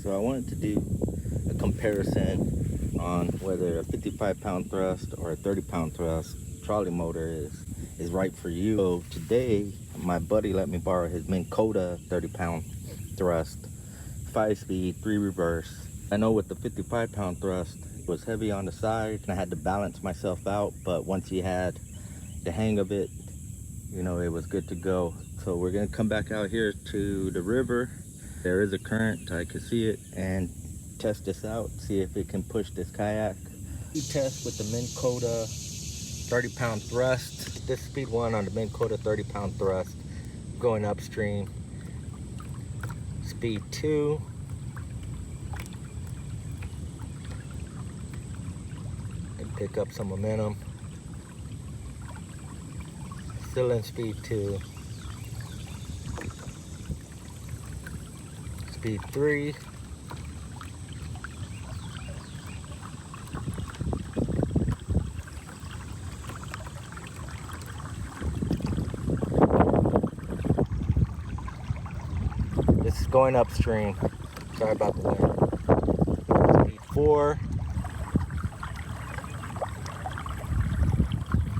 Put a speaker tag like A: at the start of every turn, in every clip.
A: So I wanted to do a comparison on whether a 55-pound thrust or a 30-pound thrust trolley motor is right for you. So today, my buddy let me borrow his Minn Kota 30-pound thrust, 5-speed, 3 reverse. I know with the 55-pound thrust, it was heavy on the side, and I had to balance myself out, but once you had the hang of it, you know, it was good to go. So we're gonna come back out here to the river. There is a current, I can see it, and test this out, see if it can push this kayak. We test with the Minn Kota 30-pound thrust. This speed 1 on the Minn Kota 30-pound thrust, going upstream. Speed 2. And pick up some momentum. Still in speed 2. Speed 3. This is going upstream. Sorry about the wind. Speed 4.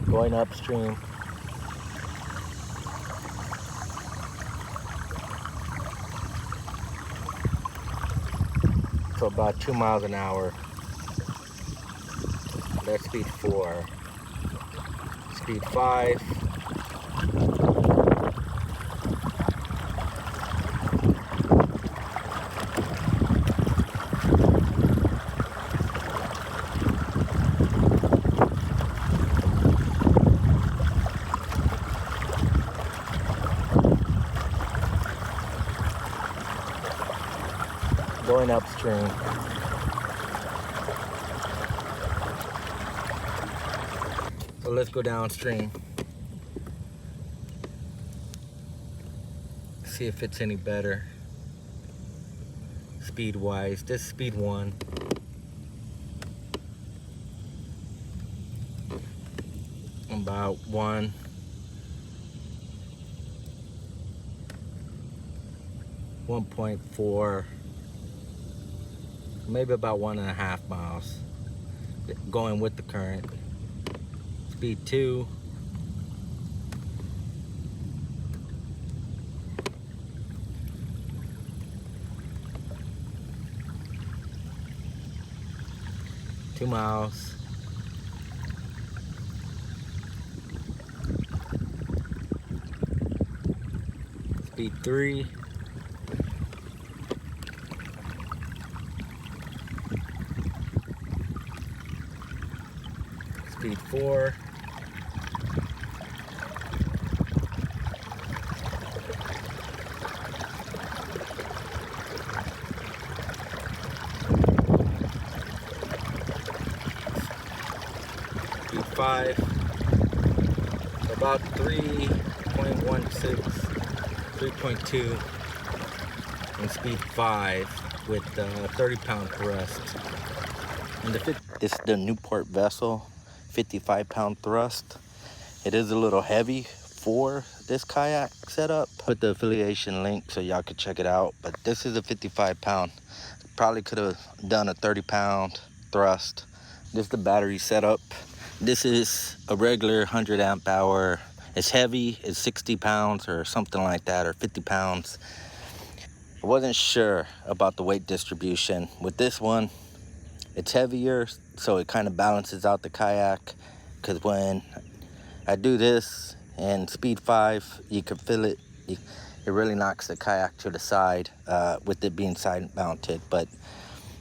A: Going upstream. So about 2 miles an hour. That's speed 4. Speed 5. Going upstream. So let's go downstream. See if it's any better. Speed wise, this is speed 1. About 1. 1.4. Maybe about 1.5 miles going with the current. Speed 2. Two miles. Speed 3. Speed 4. Speed 5. About 3.16, 3.2, and speed 5 with 30-pound thrust. And this is the Newport Vessel 55-pound thrust. It is a little heavy for this kayak setup. Put the affiliation link so y'all can check it out. But this is a 55-pound. Probably could have done a 30-pound thrust. This is the battery setup. This is a regular 100 amp hour. It's heavy. It's 60 pounds or something like that, or 50 pounds. I wasn't sure about the weight distribution. With this one, it's heavier, so it kind of balances out the kayak, because when I do this in speed 5, you can feel it. It really knocks the kayak to the side with it being side mounted. But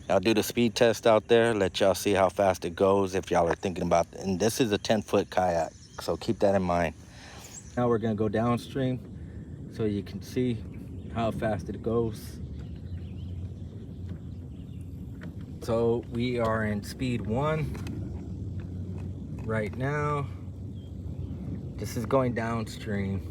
A: I'll do the speed test out there, let y'all see how fast it goes if y'all are thinking about it. And this is a 10-foot kayak, so keep that in mind. Now we're gonna go downstream so you can see how fast it goes. So we are in speed 1 right now. This is going downstream.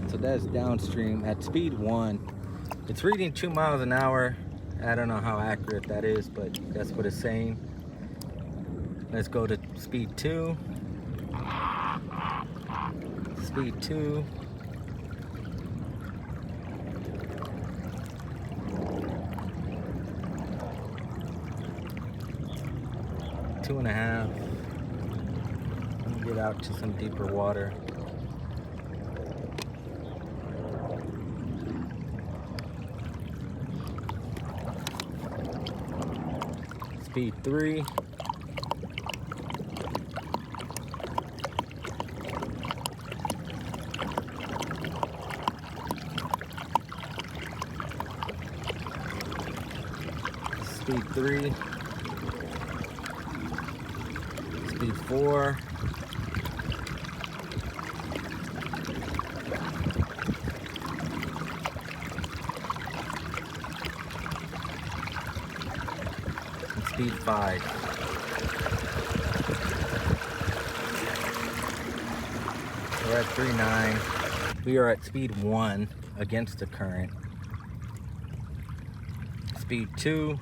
A: So that's downstream. At speed 1, It's reading 2 miles an hour. I don't know how accurate that is, but that's what it's saying. Let's go to speed 2. Speed 2. Two and a half. I'm gonna get out to some deeper water. Speed 3. Speed 3. Speed 4. And speed 5. We're at 3.9. We are at speed 1 against the current. Speed 2.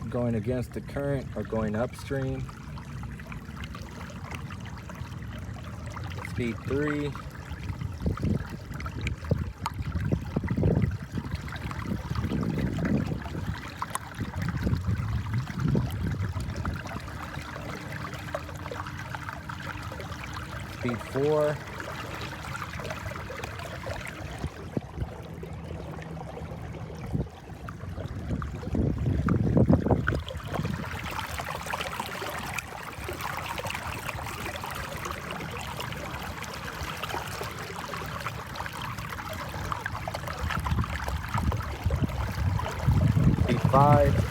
A: Going against the current or going upstream. Speed 3. Speed 4. Speed 5.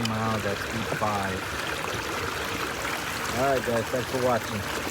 A: Miles at speed 5. Alright guys, thanks for watching.